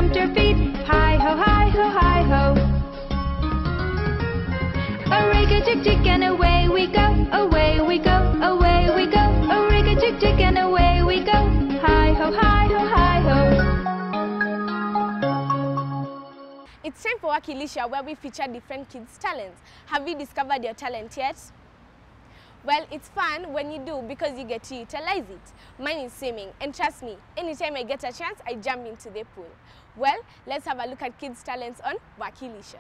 stamped her feet. Hi ho, hi ho, hi ho. A rig-a-tick-tick and away we go, away we go, away we go. A rig-a-tick-tick and away we go. Hi ho, hi ho, hi ho. It's time for Wakilisha, where we feature different kids' talents. Have you discovered your talent yet? Well, it's fun when you do because you get to utilize it. Mine is swimming, and trust me, anytime I get a chance, I jump into the pool. Well, let's have a look at kids' talents on Wakilisha.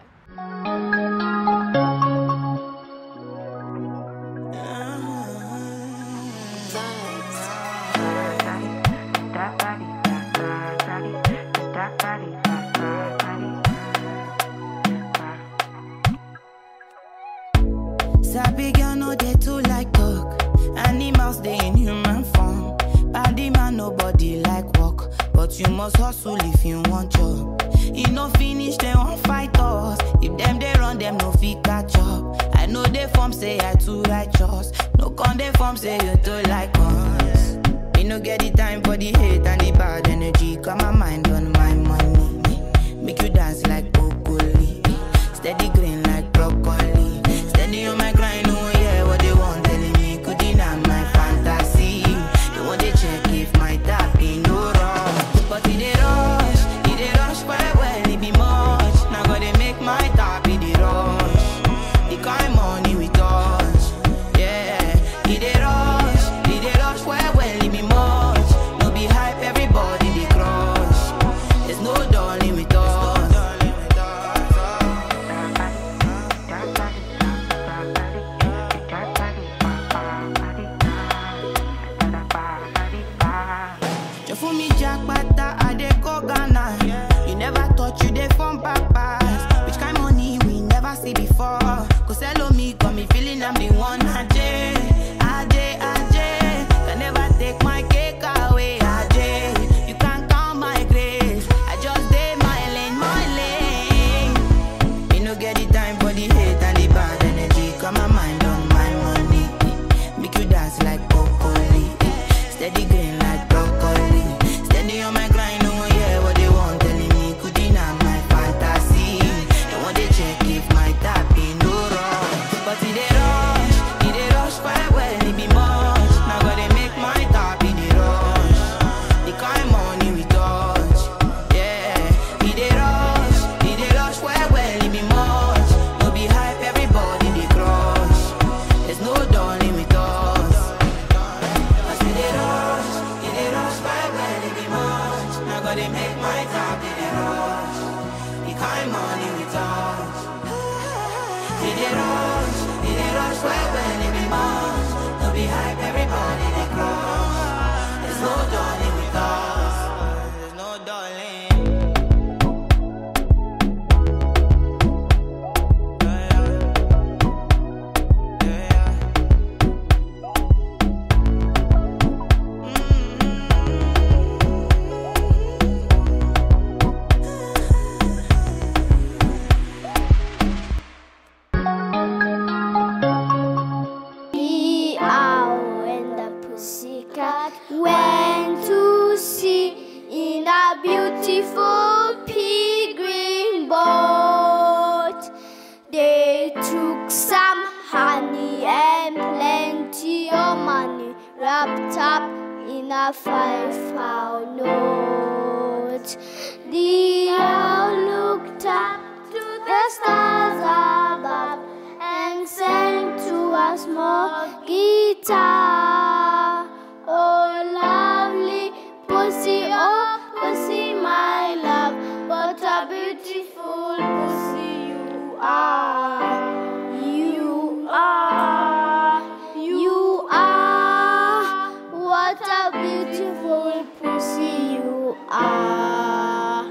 Sabi girl no they too like talk. Animals they in human form. Body man nobody like walk, but you must hustle if you want job. You no finish they won't fight us. If them they run them no fit catch up. I know they form say I too righteous. No con they form say you too like us. Me no get the time for the hate and the bad energy. Got my mind on my money. Make you dance like broccoli. Steady green like broccoli. Steady on my grind, oh yeah, what they want telling me could deny my fantasy. They want to check if my tap ain't no wrong. But it they rush well, it be much. Now gotta make my tap, it they rush. The kind money we touch, yeah. It they rush well, it be much. No be hype, everybody they crush. There's no darling with us. For me, Jack Bata, I dey go Ghana. You never thought you dey from papas. Which kind money we never see before? Cause hello me, got me feeling I'm the one. Ajay, can never take my cake away. Ajay, you can't count my grace. I just did my lane. Me no get the time for the hate and the bad energy. Got my mind on my money. Make you dance like broccoli. Steady green like broccoli. Steady on my grind, oh yeah, what they want telling me could deny my fantasy. They want to check if my tap ain't no wrong. But it they rush quite well, it be much. Now gotta make my tap in the rush. The kind money we touch, yeah. It they rush quite well, it be much. No be hype, everybody they crush. There's no darling with us. Cause it they rush quite well, it be much. Now gotta make my tap in the rush. The kind money we touch. It they rush quite well, it be much. No be hype, everybody they crush. There's no darling with us. There's no darling. Went to sea in a beautiful pea-green boat. They took some honey and plenty of money wrapped up in a 5-pound note. The owl looked up to the stars above and sang to a small guitar. Oh, lovely pussy, oh, pussy, my love, what a beautiful pussy you are. You are, you are, what a beautiful pussy you are.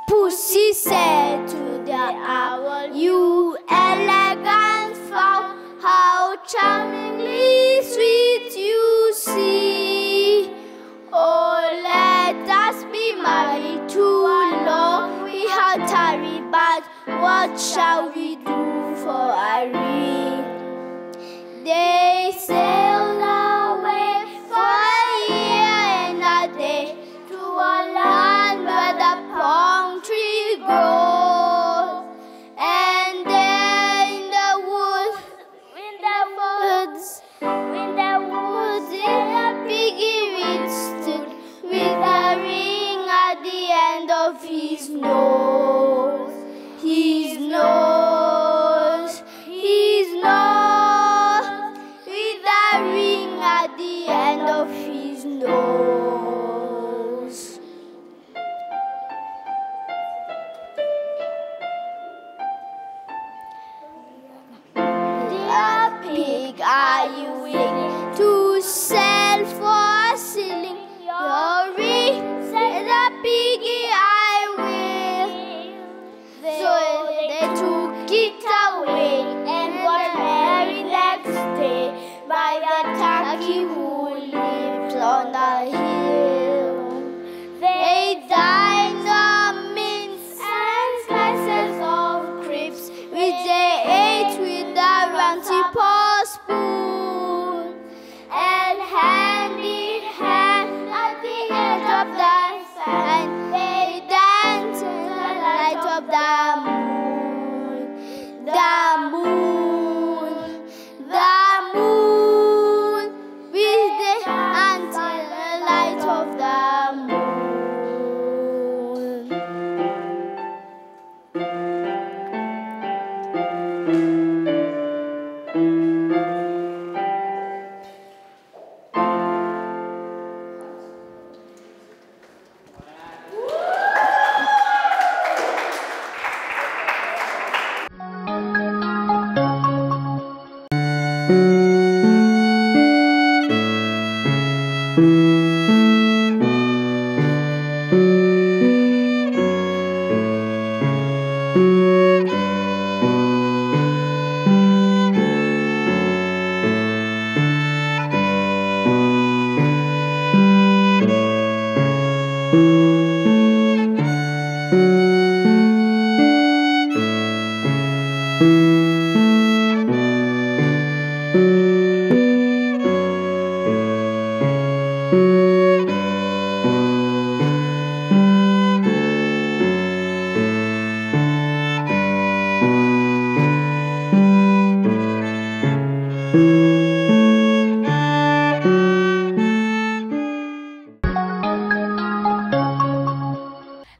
Pussy said to the owl, you elegant fowl, how charmingly sweet you see. Oh, let us be married too long. We have tarried, but what shall we do for a ring? They sailed away for you willing to sell for a ceiling? Your said a piggy, I will. So they took it away and got married next day by the turkey who lived on the hill. They dined on mince and slices of grapes, which they ate with a round paw spoon. And hand in hand at the edge of the sand, they danced in the light of the moon. The moon, the moon, with the until the light of the moon.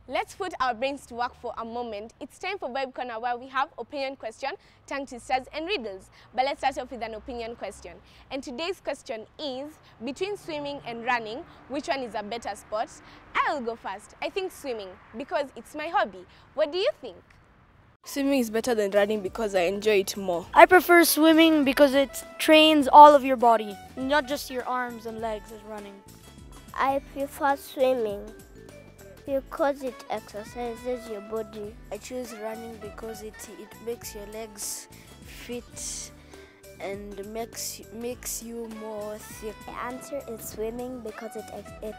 Let's put our brains to work for a moment. It's time for Vibe Corner, where we have opinion question, tongue twisters and riddles. But let's start off with an opinion question. And today's question is, between swimming and running, which one is a better sport? I will go first. I think swimming, because it's my hobby. What do you think? Swimming is better than running because I enjoy it more. I prefer swimming because it trains all of your body, not just your arms and legs as running. I prefer swimming because it exercises your body. I choose running because it makes your legs fit and makes you more thick. The answer is swimming because it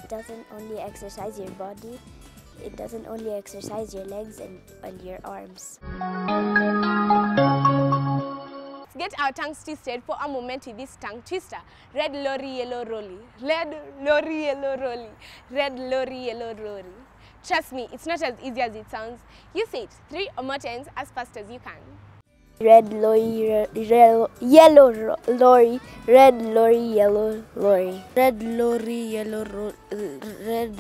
doesn't only exercise your body, it doesn't only exercise your legs and your arms. Let's get our tongues twisted for a moment with this tongue twister. Red lorry, yellow rolly. Red lorry, yellow rolly. Red lorry, yellow rolly. Trust me, it's not as easy as it sounds. You say it 3 or more times as fast as you can. Red lorry, yellow lorry, red lorry, yellow lorry. Red lorry, yellow red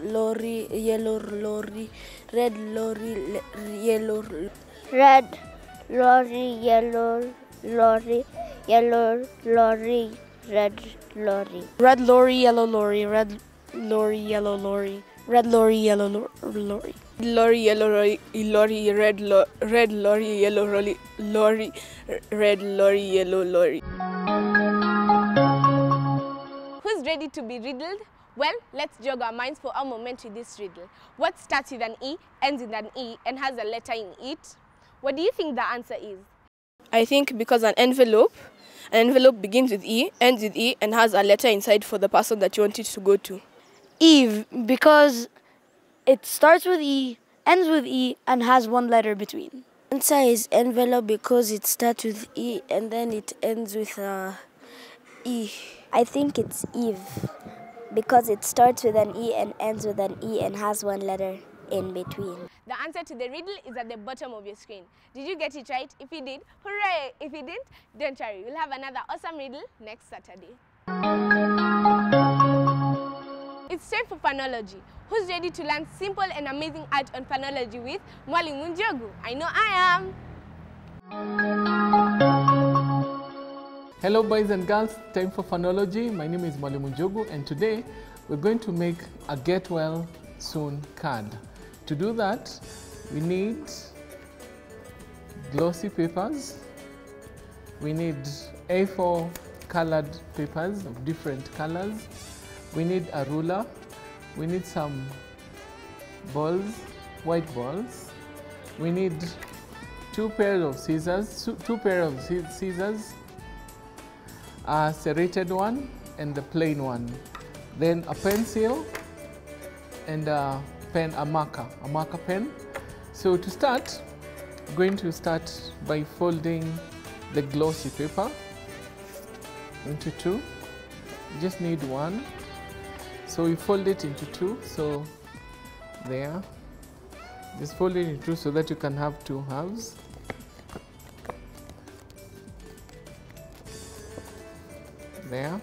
lorry, yellow lorry, red lorry, yellow. Red lorry, yellow lorry, yellow lorry, red lorry. Red lorry, yellow lorry, red lorry, yellow lorry, red lorry, yellow lorry. Lorry, yellow lorry, red lorry, yellow lorry, red lorry, yellow lorry. Who's ready to be riddled? Well, let's jog our minds for a moment with this riddle. What starts with an E, ends with an E, and has a letter in it? What do you think the answer is? I think because an envelope begins with E, ends with E, and has a letter inside for the person that you want it to go to. Eve, because it starts with E, ends with E, and has one letter between. Answer is envelope because it starts with E and then it ends with E. I think it's Eve because it starts with an E and ends with an E and has one letter in between. The answer to the riddle is at the bottom of your screen. Did you get it right? If you did, hooray! If you didn't, don't worry. We'll have another awesome riddle next Saturday. It's time for phonology. Who's ready to learn simple and amazing art on phonology with Mwalimu Njogu? I know I am. Hello boys and girls, time for phonology. My name is Mwalimu Njogu and today we're going to make a get well soon card. To do that, we need glossy papers, We need A4 colored papers of different colors. We need a ruler. We need some balls, white balls. We need two pairs of scissors, a serrated one and the plain one. Then a pencil and a pen, a marker pen. So to start, I'm going to start by folding the glossy paper into two. You just need one. So we fold it into two. So there. Just fold it into two so that you can have two halves. There.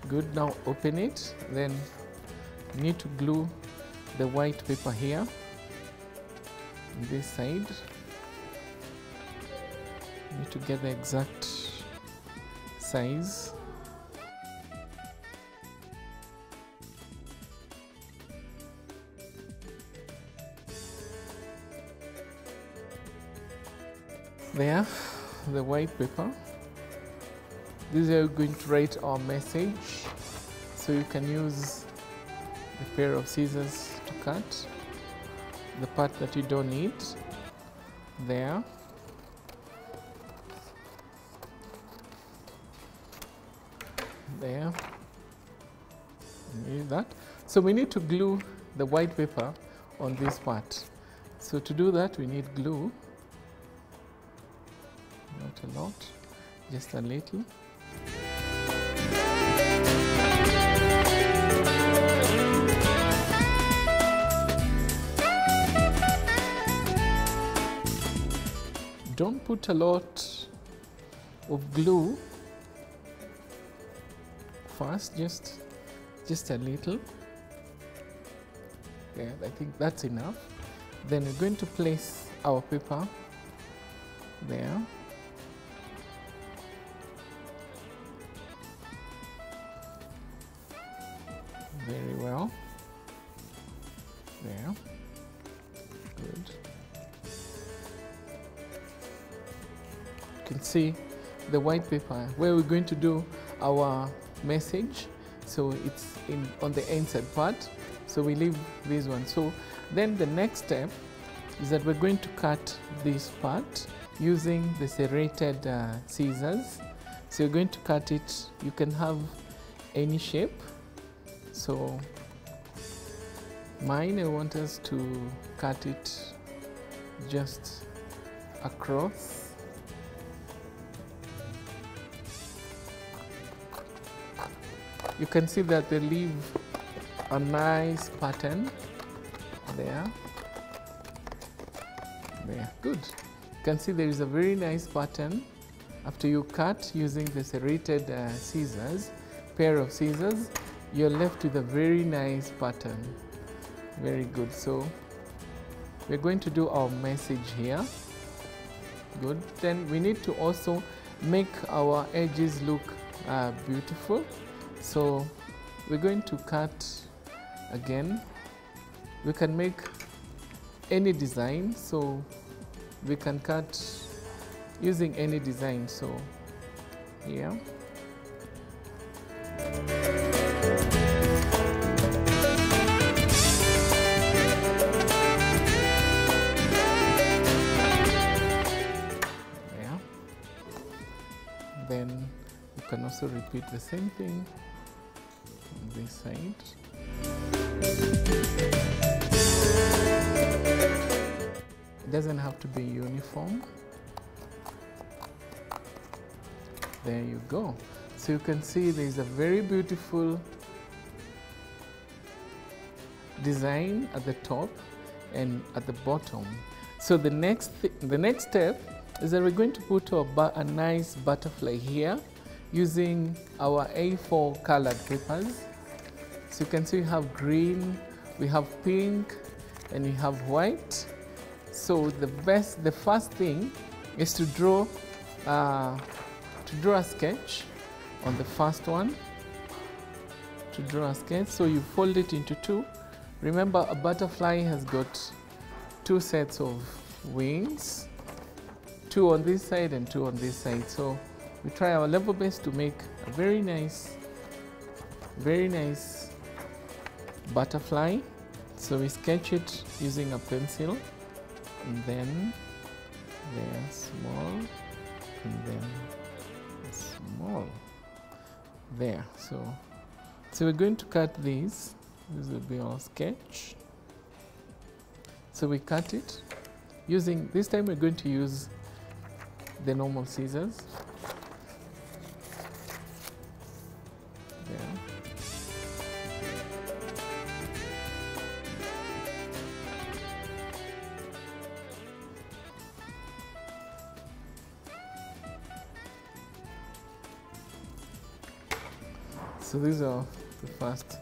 Good. Now open it. Then you need to glue the white paper here on this side. You need to get the exact size. There, the white paper. This is how we're going to write our message. So you can use a pair of scissors to cut the part that you don't need. There. There. Need that. So we need to glue the white paper on this part. So to do that, we need glue. Not a lot, just a little. Don't put a lot of glue first, just a little. Yeah, I think that's enough. Then we're going to place our paper there. Very well. There. Good. You can see the white paper where we're going to do our message. So it's on the inside part. So we leave this one. So then the next step is that we're going to cut this part using the serrated scissors. So you're going to cut it. You can have any shape. So mine, I want us to cut it just across. You can see that they leave a nice pattern there. There, good. You can see there is a very nice pattern after you cut using the serrated scissors, pair of scissors. You're left with a very nice pattern. Very good. So we're going to do our message here. Good. Then we need to also make our edges look beautiful. So we're going to cut again. We can make any design. So we can cut using any design. So here. Then you can also repeat the same thing on this side. It doesn't have to be uniform. There you go. So you can see there is a very beautiful design at the top and at the bottom. So the next step is that we're going to put a nice butterfly here using our A4 colored papers. So you can see we have green, we have pink, and we have white. So the first thing is to draw a sketch on the first one. To draw a sketch, so you fold it into two. Remember, a butterfly has got two sets of wings, 2 on this side and 2 on this side. So we try our level best to make a very nice butterfly. So we sketch it using a pencil, and then they're small, and then small. There. So we're going to cut these. This will be our sketch. So we cut it using, this time we're going to use the normal scissors. There. So these are the first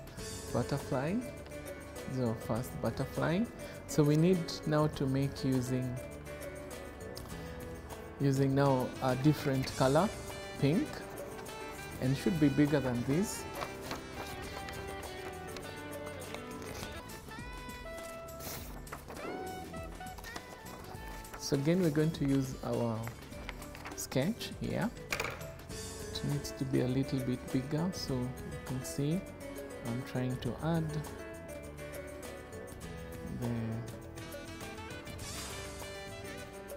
butterfly. These are our first butterfly. So we need now to make using now a different color, pink, and should be bigger than this. So again, we're going to use our sketch here. It needs to be a little bit bigger, so you can see I'm trying to add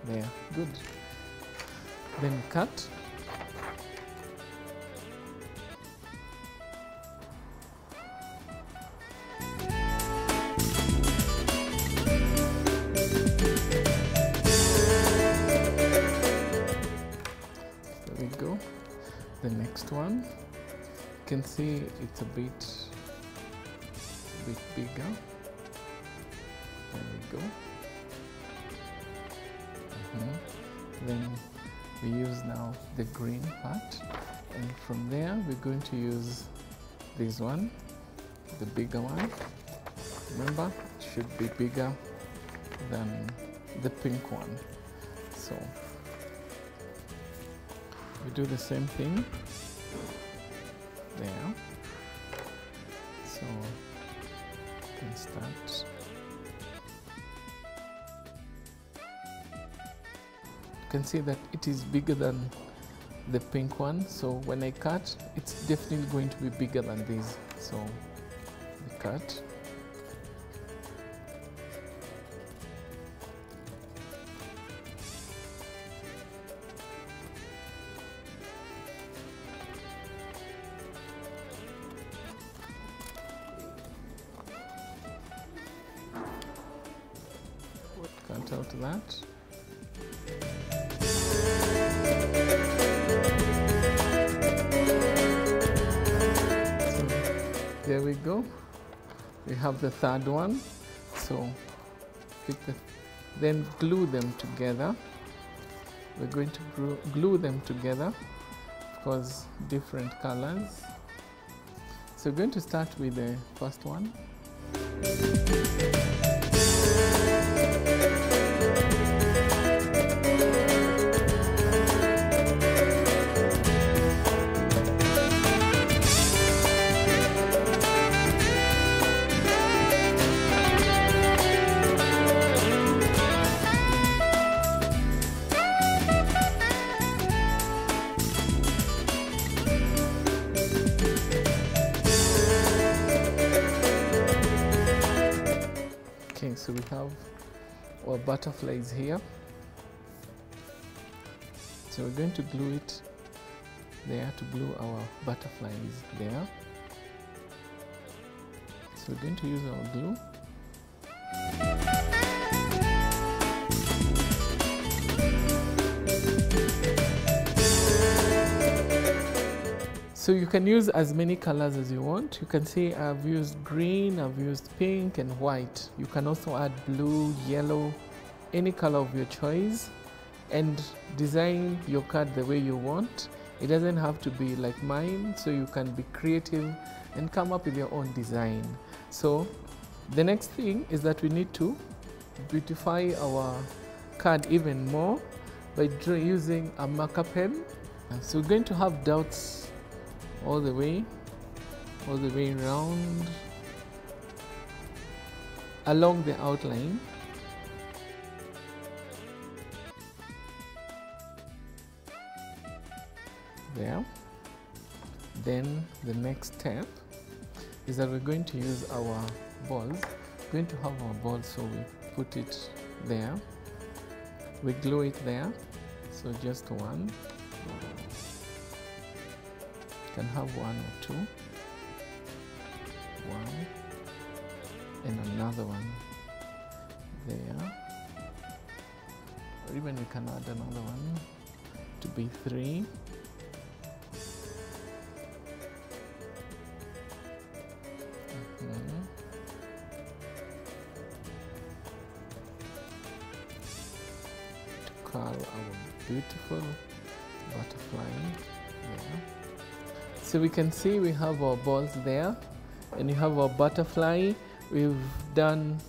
there, good. Then cut. There we go. The next one, you can see it's a bit bigger. There we go. Then we use now the green part, and from there we're going to use this one, the bigger one. Remember, it should be bigger than the pink one. So we do the same thing there. So you can start. You can see that it is bigger than the pink one, so when I cut, it's definitely going to be bigger than this. So we cut. Cut out that. There we go. We have the third one. So then glue them together. We're going to glue them together, of course, different colors. So we're going to start with the first one. Okay, so we have our butterflies here. So we're going to glue it there to glue our butterflies there. So we're going to use our glue. So you can use as many colors as you want. You can see I've used green, I've used pink and white. You can also add blue, yellow, any color of your choice, and design your card the way you want. It doesn't have to be like mine, so you can be creative and come up with your own design. So the next thing is that we need to beautify our card even more by using a marker pen. So we're going to have dots all the way around along the outline. there. Then the next step is that we're going to use our balls. We're going to have our balls, so we put it there. We glue it there, so just one. You can have one or two. One and another one there. Or even we can add another one to be 3. To curl our beautiful butterfly there. So we can see we have our balls there, and you have our butterfly. We've done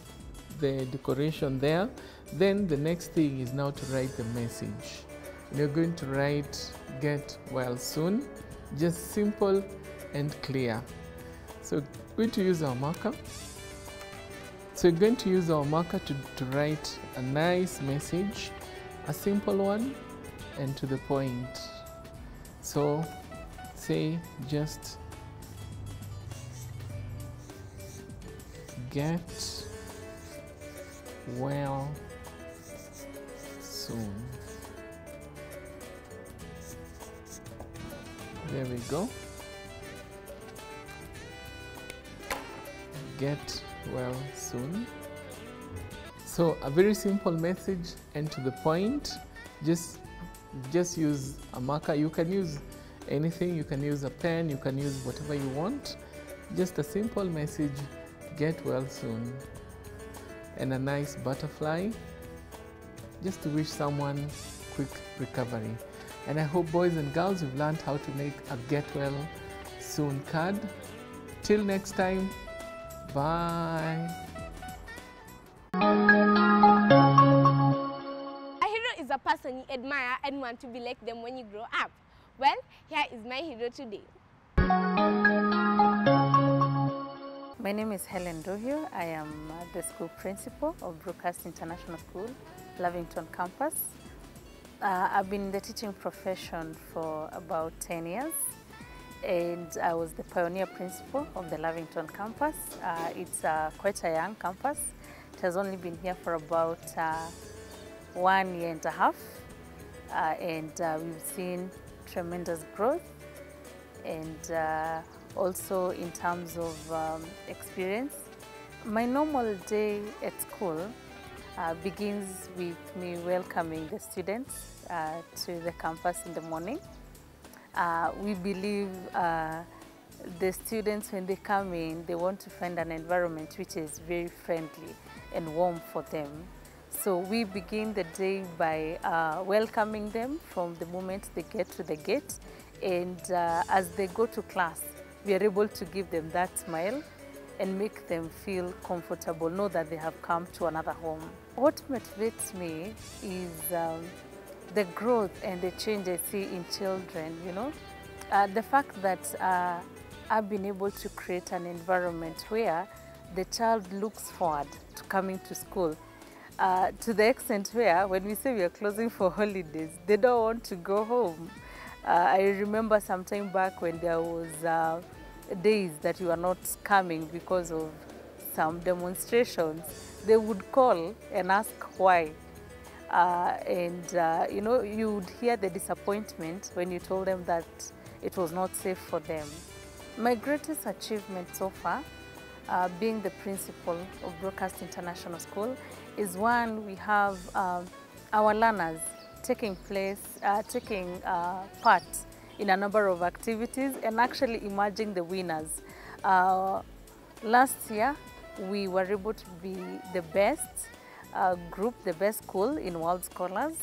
the decoration there. Then the next thing is now to write the message. You're going to write "Get well soon," just simple and clear. So we're going to use our marker. So we're going to use our marker to write a nice message, a simple one and to the point. So say just "Get well soon." There we go. Get well soon. So a very simple message and to the point. Just use a marker. You can use anything. You can use a pen. You can use whatever you want. Just a simple message. Get well soon. And a nice butterfly, just to wish someone quick recovery. And I hope, boys and girls, you've learned how to make a get well soon card. Till next time, bye. A hero is a person you admire and want to be like them when you grow up. Well, here is my hero today. My name is Helen Dohio. I am the school principal of Brookhurst International School, Lavington campus. I've been in the teaching profession for about 10 years, and I was the pioneer principal of the Lavington campus. It's quite a young campus. It has only been here for about 1 year and a half, and we've seen tremendous growth, and also in terms of experience. My normal day at school begins with me welcoming the students to the campus in the morning. We believe the students, when they come in, they want to find an environment which is very friendly and warm for them. So we begin the day by welcoming them from the moment they get to the gate, and as they go to class, we are able to give them that smile and make them feel comfortable, know that they have come to another home. What motivates me is the growth and the change I see in children, you know. The fact that I've been able to create an environment where the child looks forward to coming to school, to the extent where when we say we are closing for holidays, they don't want to go home. I remember some time back when there was days that you are not coming because of some demonstrations, they would call and ask why. You know, you would hear the disappointment when you told them that it was not safe for them. My greatest achievement so far, being the principal of Brookhurst International School, is one, we have our learners taking part in a number of activities and actually emerging the winners. Last year, we were able to be the best group, the best school in World Scholars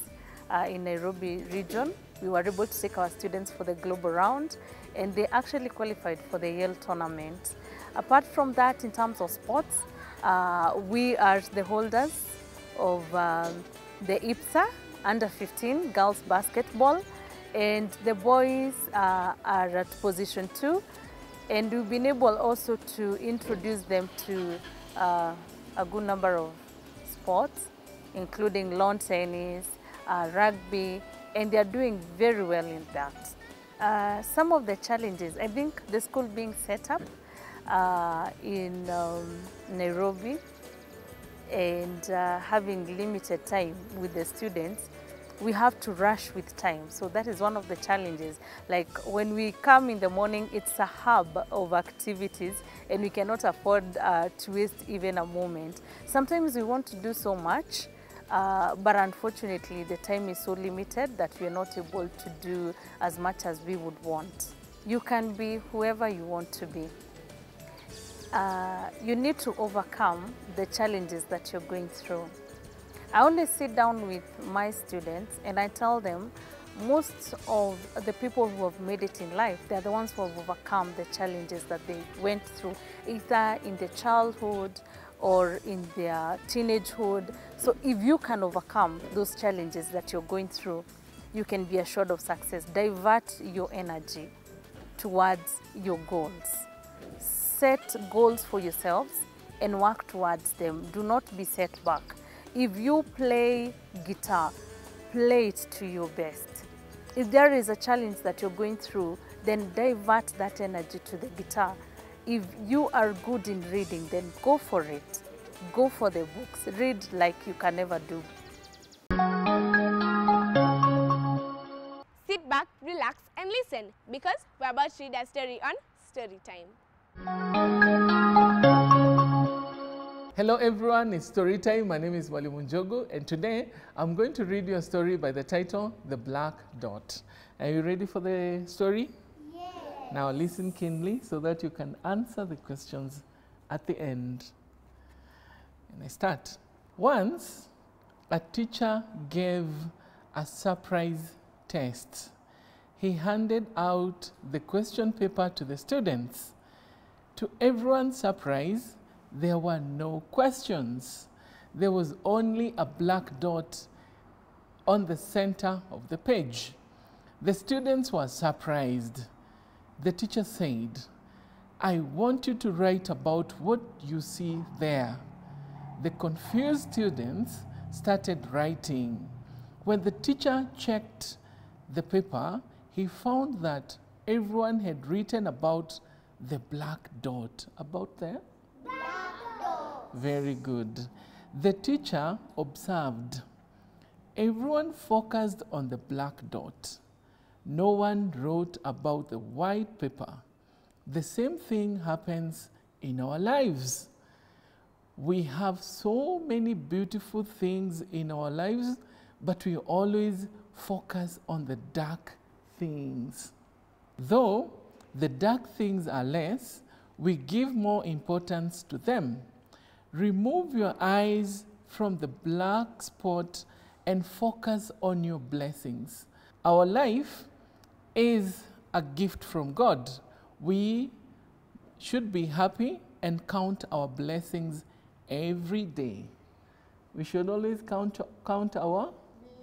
in Nairobi region. We were able to take our students for the global round, and they actually qualified for the Yale tournament. Apart from that, in terms of sports, we are the holders of the IPSA under 15 girls basketball, and the boys are at position 2, and we've been able also to introduce them to a good number of sports, including lawn tennis, rugby, and they're doing very well in that. Some of the challenges, I think the school being set up in Nairobi and having limited time with the students, we have to rush with time. So that is one of the challenges. Like when we come in the morning, it's a hub of activities and we cannot afford to waste even a moment. Sometimes we want to do so much, but unfortunately the time is so limited that we are not able to do as much as we would want. You can be whoever you want to be. You need to overcome the challenges that you're going through. I only sit down with my students and I tell them most of the people who have made it in life, they're the ones who have overcome the challenges that they went through, either in their childhood or in their teenagehood. So if you can overcome those challenges that you're going through, you can be assured of success. Divert your energy towards your goals. Set goals for yourselves and work towards them. Do not be set back. If you play guitar, play it to your best. If there is a challenge that you're going through, then divert that energy to the guitar. If you are good in reading, then go for it. Go for the books. Read like you can never do. Sit back, relax and listen because we're about to read a story on Story Time. Hello everyone, it's story time. My name is Mwalimu Njogu and today I'm going to read you a story by the title The Black Dot. Are you ready for the story? Yes. Now listen keenly so that you can answer the questions at the end. And I start. Once, a teacher gave a surprise test. He handed out the question paper to the students. To everyone's surprise, there were no questions. There was only a black dot on the center of the page. The students were surprised. The teacher said, "I want you to write about what you see there." The confused students started writing. When the teacher checked the paper, he found that everyone had written about the black dot. About there? Very good. The teacher observed. Everyone focused on the black dot. No one wrote about the white paper. The same thing happens in our lives. We have so many beautiful things in our lives, but we always focus on the dark things. Though the dark things are less, we give more importance to them. Remove your eyes from the black spot and focus on your blessings. Our life is a gift from God. We should be happy and count our blessings every day. We should always count our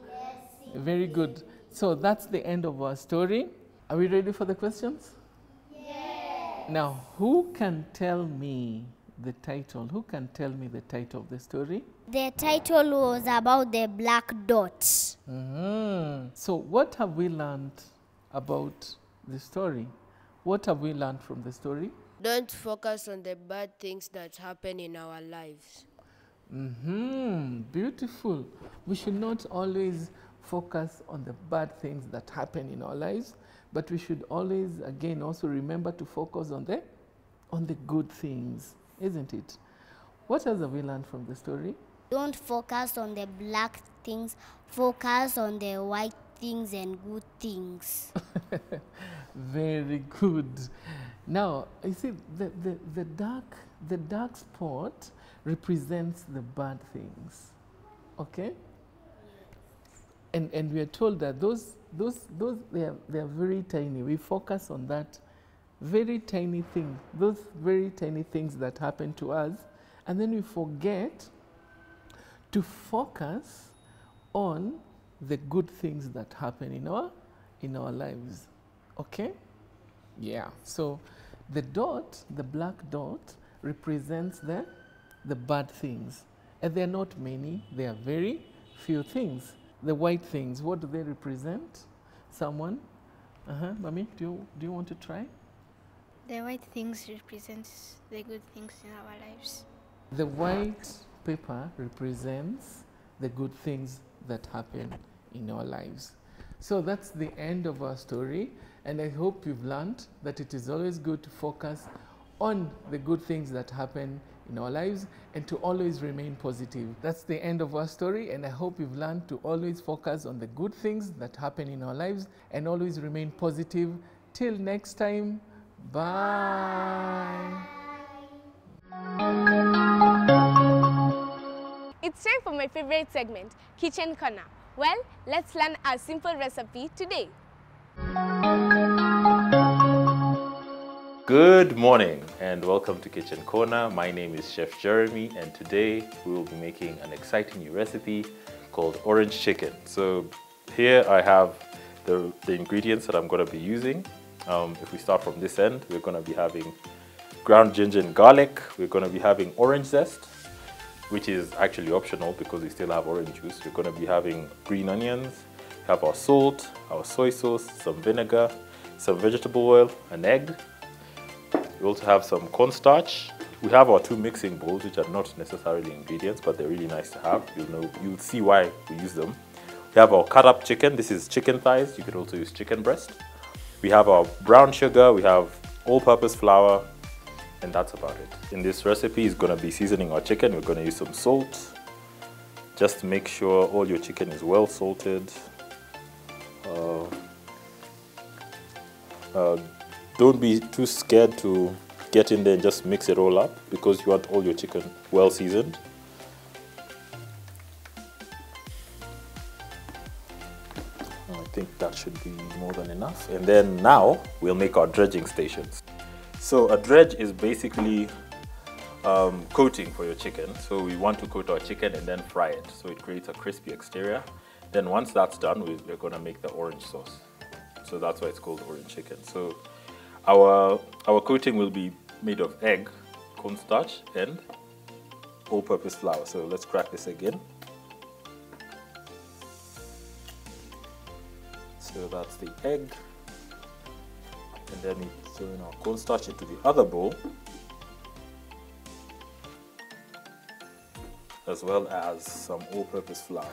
blessings. Very good. So that's the end of our story. Are we ready for the questions? Yes. Now, who can tell me the title? Who can tell me the title of the story? The title was about the black dots. So what have we learned about the story? What have we learned from the story? Don't focus on the bad things that happen in our lives. Beautiful. We should not always focus on the bad things that happen in our lives, but we should always, again, also remember to focus on the good things, isn't it? What else have we learned from the story? Don't focus on the black things, focus on the white things and good things. Very good. Now, you see, the dark spot represents the bad things, okay? And we are told that those they are very tiny. We focus on that very tiny thing, those very tiny things that happen to us, and then we forget to focus on the good things that happen in our lives. Okay? Yeah. So the dot, the black dot, represents the bad things. And they're not many, they are very few things. The white things, what do they represent? Someone Mami, do you want to try? The white things represent the good things in our lives. The white paper represents the good things that happen in our lives. So that's the end of our story, and I hope you've learned that it is always good to focus on the good things that happen in our lives and to always remain positive. That's the end of our story, and I hope you've learned to always focus on the good things that happen in our lives and always remain positive. Till next time, bye. It's time for my favorite segment, Kitchen Corner. Well, let's learn a simple recipe today. Good morning and welcome to Kitchen Corner. My name is Chef Jeremy, and today we will be making an exciting new recipe called orange chicken. So here I have the ingredients that I'm going to be using. If we start from this end, we're going to be having ground ginger and garlic. We're going to be having orange zest, which is actually optional because we still have orange juice. We're going to be having green onions, we have our salt, our soy sauce, some vinegar, some vegetable oil, an egg. We also have some cornstarch. We have our 2 mixing bowls, which are not necessarily ingredients, but they're really nice to have. You'll see why we use them. We have our cut up chicken. This is chicken thighs. You could also use chicken breast. We have our brown sugar. We have all-purpose flour. And that's about it. In this recipe is going to be seasoning our chicken. We're going to use some salt. Just make sure all your chicken is well salted. Don't be too scared to get in there and just mix it all up because you want all your chicken well seasoned. I think that should be more than enough. And then now we'll make our dredging stations. So a dredge is basically coating for your chicken. So we want to coat our chicken and then fry it so it creates a crispy exterior. Then once that's done, we're going to make the orange sauce. So that's why it's called orange chicken. So our coating will be made of egg, cornstarch, and all-purpose flour. So let's crack this again. So that's the egg. And then we throw in our cornstarch into the other bowl, as well as some all-purpose flour.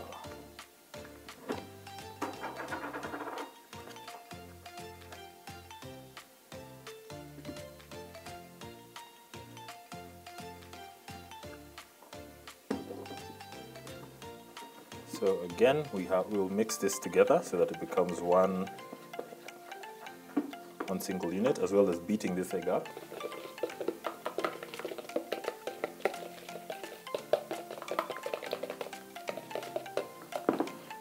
So again, we'll mix this together so that it becomes one single unit, as well as beating this egg up.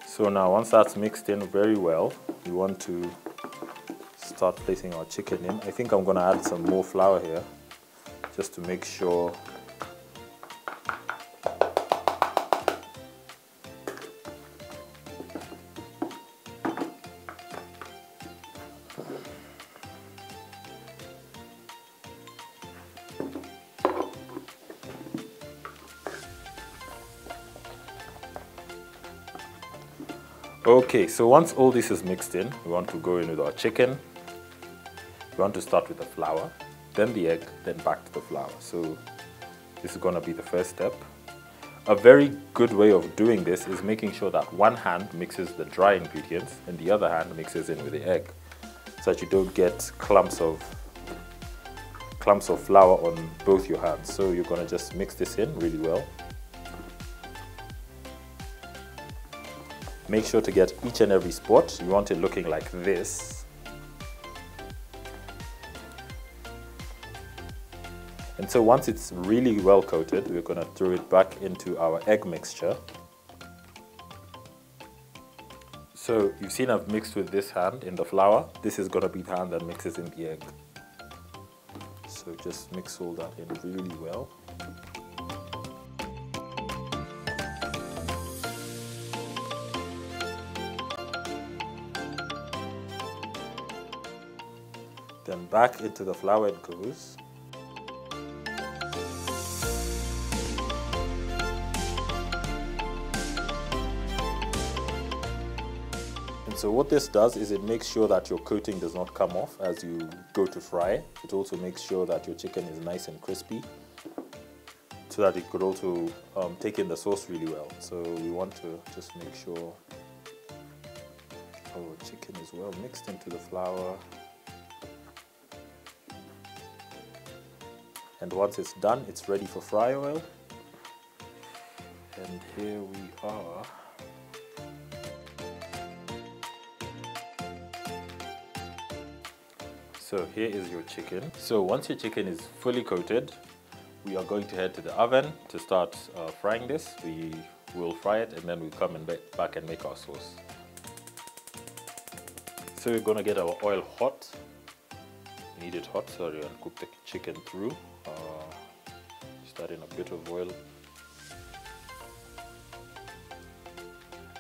So now once that's mixed in very well, we want to start placing our chicken in. I think I'm going to add some more flour here just to make sure Okay, so once all this is mixed in, we want to go in with our chicken. We want to start with the flour, then the egg, then back to the flour. So this is going to be the first step. A very good way of doing this is making sure that one hand mixes the dry ingredients and the other hand mixes in with the egg, so that you don't get clumps of flour on both your hands. So you're going to just mix this in really well. Make sure to get each and every spot. You want it looking like this. And so once it's really well coated, we're going to throw it back into our egg mixture. So you've seen I've mixed with this hand in the flour. This is going to be the hand that mixes in the egg. So just mix all that in really well. Then back into the flour it goes. And so what this does is it makes sure that your coating does not come off as you go to fry. It also makes sure that your chicken is nice and crispy, so that it could also take in the sauce really well. So we want to just make sure our chicken is well mixed into the flour. And once it's done, it's ready for fry oil. And here we are. So here is your chicken. So once your chicken is fully coated, we are going to head to the oven to start frying this. We will fry it and then we'll come back and make our sauce. So we're going to get our oil hot. Need it hot so you can cook the chicken through. Just add in a bit of oil.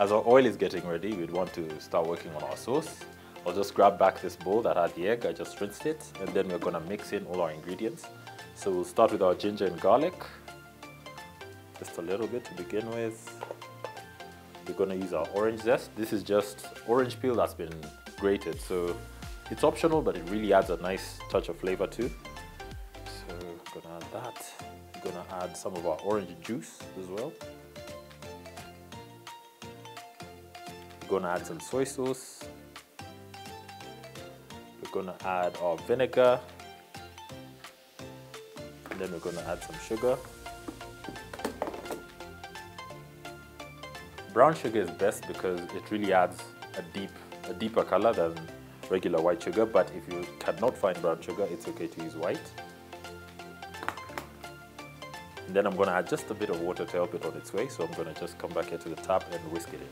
As our oil is getting ready, we'd want to start working on our sauce. I'll just grab back this bowl that had the egg. I just rinsed it, and then we're going to mix in all our ingredients. So we'll start with our ginger and garlic, just a little bit to begin with. We're going to use our orange zest. This is just orange peel that's been grated, so it's optional, but it really adds a nice touch of flavor too. So we're going to add that. We're going to add some of our orange juice as well. We're going to add some soy sauce. We're going to add our vinegar, and then we're going to add some sugar. Brown sugar is best because it really adds a deeper color than regular white sugar, but if you cannot find brown sugar, it's okay to use white. And then I'm going to add just a bit of water to help it on its way, so I'm going to just come back here to the tap and whisk it in.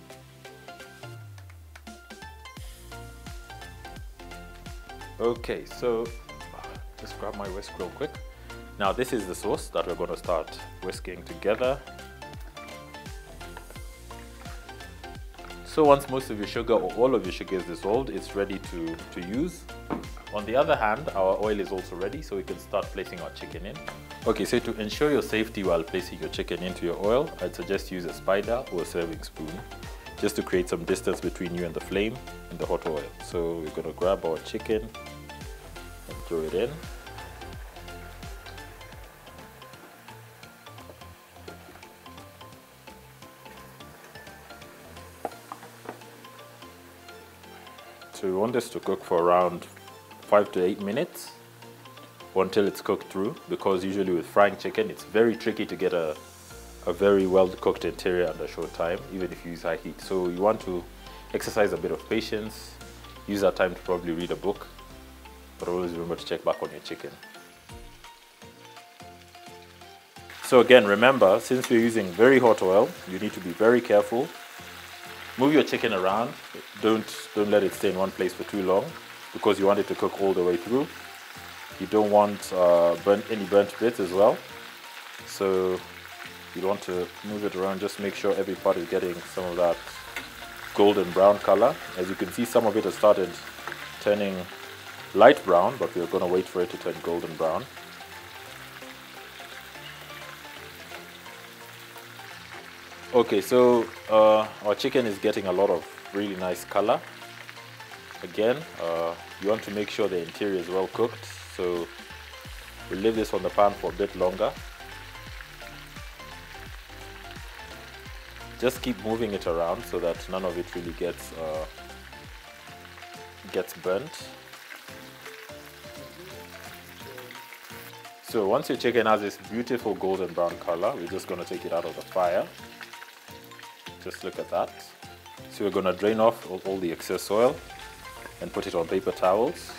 Okay, so just grab my whisk real quick. Now this is the sauce that we're going to start whisking together. So once most of your sugar or all of your sugar is dissolved, it's ready to use. On the other hand, our oil is also ready, so we can start placing our chicken in. Okay, so to ensure your safety while placing your chicken into your oil, I'd suggest use a spider or a serving spoon, just to create some distance between you and the flame and the hot oil. So we're going to grab our chicken and throw it in. So we want this to cook for around 5 to 8 minutes or until it's cooked through, because usually with frying chicken it's very tricky to get a very well cooked interior under a short time, even if you use high heat. So you want to exercise a bit of patience, use that time to probably read a book, but always remember to check back on your chicken. So again, remember, since we're using very hot oil, you need to be very careful. Move your chicken around. Don't let it stay in one place for too long, because you want it to cook all the way through. You don't want any burnt bits as well. So you want to move it around. Just make sure every part is getting some of that golden brown color. As you can see, some of it has started turning light brown, but we're going to wait for it to turn golden brown. Okay, so our chicken is getting a lot of really nice color. Again, you want to make sure the interior is well cooked, so we'll leave this on the pan for a bit longer. Just keep moving it around so that none of it really gets burnt. So once your chicken has this beautiful golden brown color, we're just going to take it out of the fire. Just look at that. So we're going to drain off all the excess oil and put it on paper towels.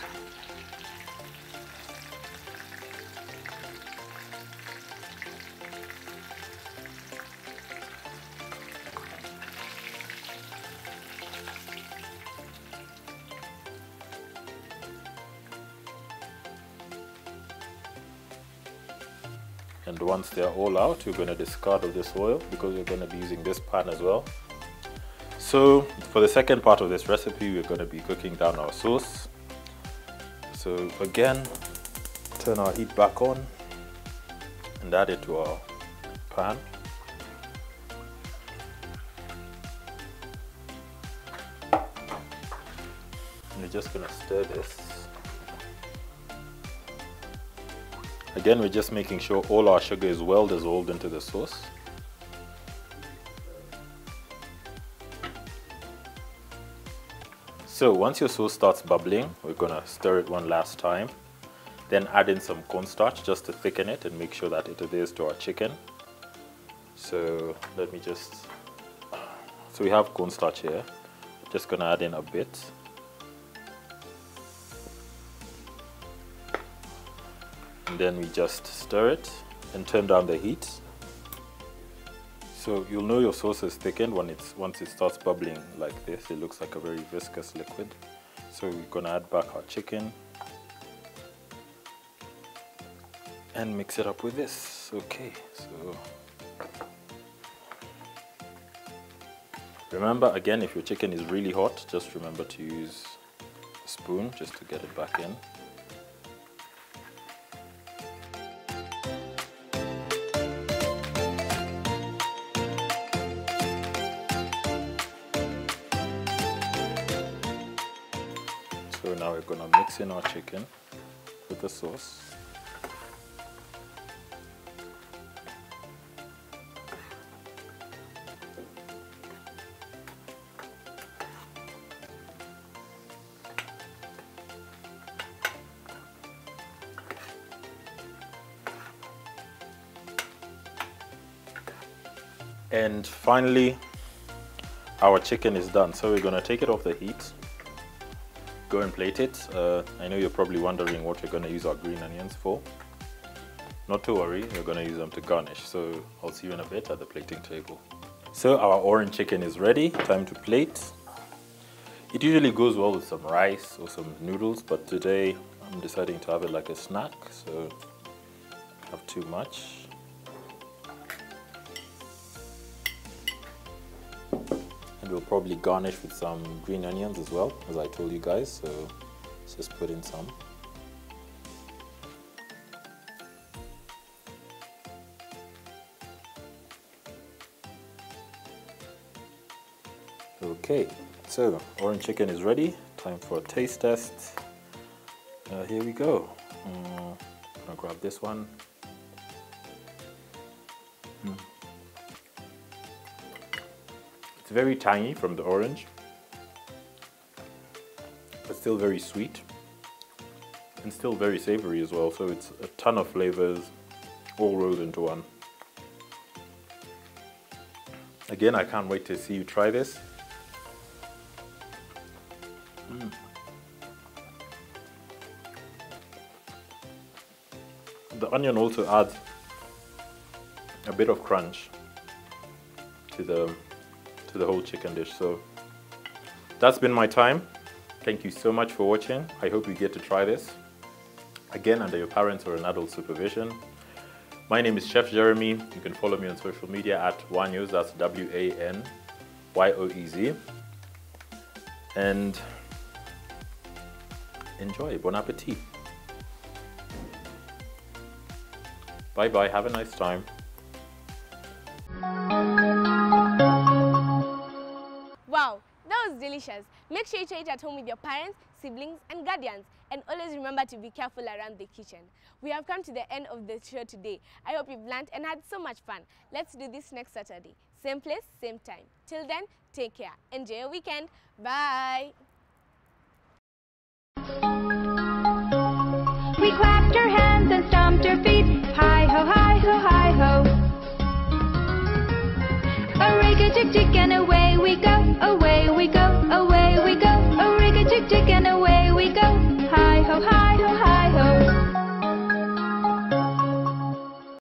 And once they're all out, we're going to discard of this oil, because we're going to be using this pan as well. So for the second part of this recipe, we're going to be cooking down our sauce. So again, turn our heat back on and add it to our pan. just gonna stir this. Again, we're just making sure all our sugar is well dissolved into the sauce. So once your sauce starts bubbling, we're gonna stir it one last time. Then add in some cornstarch just to thicken it and make sure that it adheres to our chicken. So let me just, so we have cornstarch here. Just gonna add in a bit. And then we just stir it and turn down the heat. So you'll know your sauce is thickened once it starts bubbling like this. It looks like a very viscous liquid. So we're gonna add back our chicken and mix it up with this. Okay, so remember, again, if your chicken is really hot, just remember to use a spoon just to get it back in. So now we're gonna mix in our chicken with the sauce. And finally, our chicken is done. So we're gonna take it off the heat, go and plate it. I know you're probably wondering what we're gonna use our green onions for. Not to worry, we're gonna use them to garnish. So I'll see you in a bit at the plating table. So our orange chicken is ready, time to plate. It usually goes well with some rice or some noodles, but today I'm deciding to have it like a snack, so not too much. And we'll probably garnish with some green onions as well, as I told you guys, so let's just put in some. Okay, so orange chicken is ready. Time for a taste test. Here we go. I'll grab this one. It's very tangy from the orange, but still very sweet and still very savory as well. So it's a ton of flavors all rolled into one. Again, I can't wait to see you try this. The onion also adds a bit of crunch to the whole chicken dish. So that's been my time. Thank you so much for watching. I hope you get to try this again under your parents or an adult supervision. My name is Chef Jeremy. You can follow me on social media at Wanyoez, that's WANYOEZ. And enjoy. Bon appetit. Bye bye. Have a nice time. Wow, that was delicious. Make sure you try it at home with your parents, siblings and guardians. And always remember to be careful around the kitchen. We have come to the end of the show today. I hope you've learned and had so much fun. Let's do this next Saturday. Same place, same time. Till then, take care. Enjoy your weekend. Bye. We clapped our hands and stomped our feet. Hi ho, hi ho, hi ho. A rig-a-tick-tick and away we go, away we go, away we go. A rig-a-tick-tick and away.